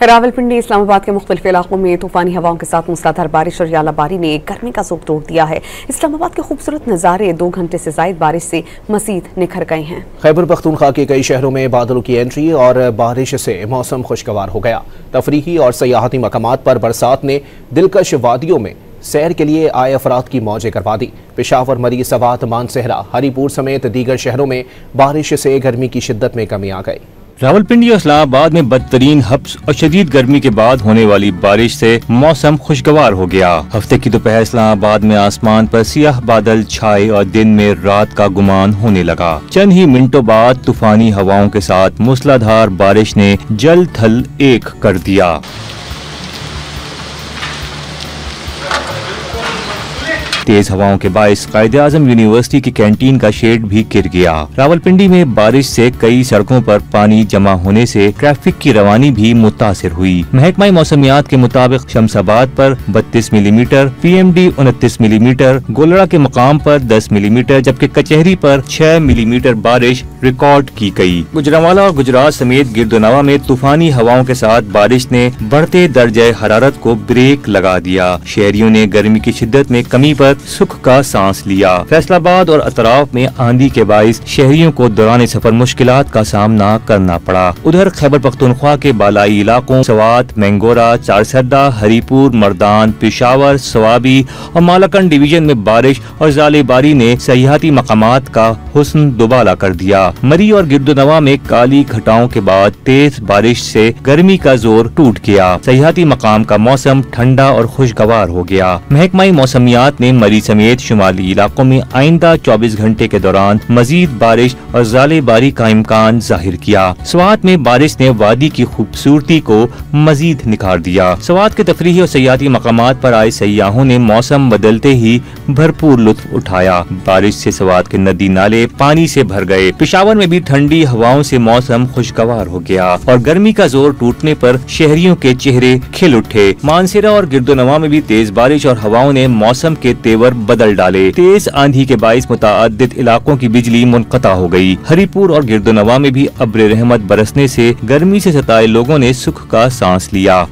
रावलपिंडी इस्लामाबाद के मुख्तलिफ इलाकों में तूफानी हवाओं के साथ मूसलाधार बारिश और यालाबारी ने गर्मी का ज़ोर तोड़ दिया है। इस्लामाबाद के खूबसूरत नज़ारे 2 घंटे से ज़ायद बारिश से मज़ीद निखर गए हैं। खैबर पख्तूनख्वा के कई शहरों में बादलों की एंट्री और बारिश से मौसम खुशगवार हो गया। तफरीही और सयाहती मकामात पर बरसात ने दिलकश वादियों में सैर के लिए आए अफराद की मौजें करवा दी। पेशावर, मरी, सवात, मानसेहरा, हरीपुर समेत दीगर शहरों में बारिश से गर्मी की शिद्दत में कमी आ गई। रावलपिंडी और इस्लामाबाद में बदतरीन हब्स और शदीद गर्मी के बाद होने वाली बारिश से मौसम खुशगवार हो गया। हफ्ते की दोपहर इस्लामाबाद में आसमान पर सियाह बादल छाए और दिन में रात का गुमान होने लगा। चंद ही मिनटों बाद तूफानी हवाओं के साथ मूसलाधार बारिश ने जल थल एक कर दिया। तेज हवाओं के बाइस कायदे-आज़म यूनिवर्सिटी की कैंटीन का शेड भी गिर गया। रावलपिंडी में बारिश से कई सड़कों पर पानी जमा होने से ट्रैफिक की रवानी भी मुतासिर हुई। महकमा मौसमियात के मुताबिक शमसाबाद पर 32 मिलीमीटर, PMD 29 मिलीमीटर, गोलड़ा के मकाम पर 10 मिलीमीटर जबकि कचहरी पर 6 मिलीमीटर बारिश रिकॉर्ड की गई। गुजरांवाला और गुजरात समेत गिरदोनवा में तूफानी हवाओं के साथ बारिश ने बढ़ते दर्जे हरारत को ब्रेक लगा दिया। शहरियों ने गर्मी की शिद्दत में कमी पर सुख का सांस लिया। फैसलाबाद और अतराफ में आंधी के बाइस शहरियों को दौरान सफर मुश्किलात का सामना करना पड़ा। उधर खैबर पख्तूनख्वा के बालाई इलाकों सवात, मैंगोरा, चारसद्दा, हरीपुर, मर्दान, पेशावर, सवाबी और मालाकंड डिवीजन में बारिश और ज़ालेबारी ने सयाहती मकामात का हुस्न दुबाला कर दिया। मरी और गिरदोनवा में काली घटाओं के बाद तेज बारिश से गर्मी का जोर टूट गया। सयाहती मकाम का मौसम ठंडा और खुशगवार हो गया। महकमा मौसमियात ने मरी समेत शुमाली इलाकों में आइंदा 24 घंटे के दौरान मजीद बारिश और ज़ालेबारी का इम्कान जाहिर किया। स्वात में बारिश ने वादी की खूबसूरती को मजीद निखार दिया। स्वात के तफरीही और सयाहती मकामात पर आए सयाहों ने मौसम बदलते ही भरपूर लुत्फ उठाया। बारिश से स्वात के नदी नाले पानी से भर गए। पेशावर में भी ठंडी हवाओं से मौसम खुशगवार हो गया और गर्मी का जोर टूटने पर शहरियों के चेहरे खिल उठे। मानसेरा और गिरदोनवा में भी तेज बारिश और हवाओं ने मौसम के तेवर बदल डाले। तेज आंधी के बाइस मुताअद्दिद इलाकों की बिजली मुनक़ता हो गई। हरीपुर और गिरदोनवा में भी अब्र रहमत बरसने से गर्मी से सताए लोगों ने सुख का सांस लिया।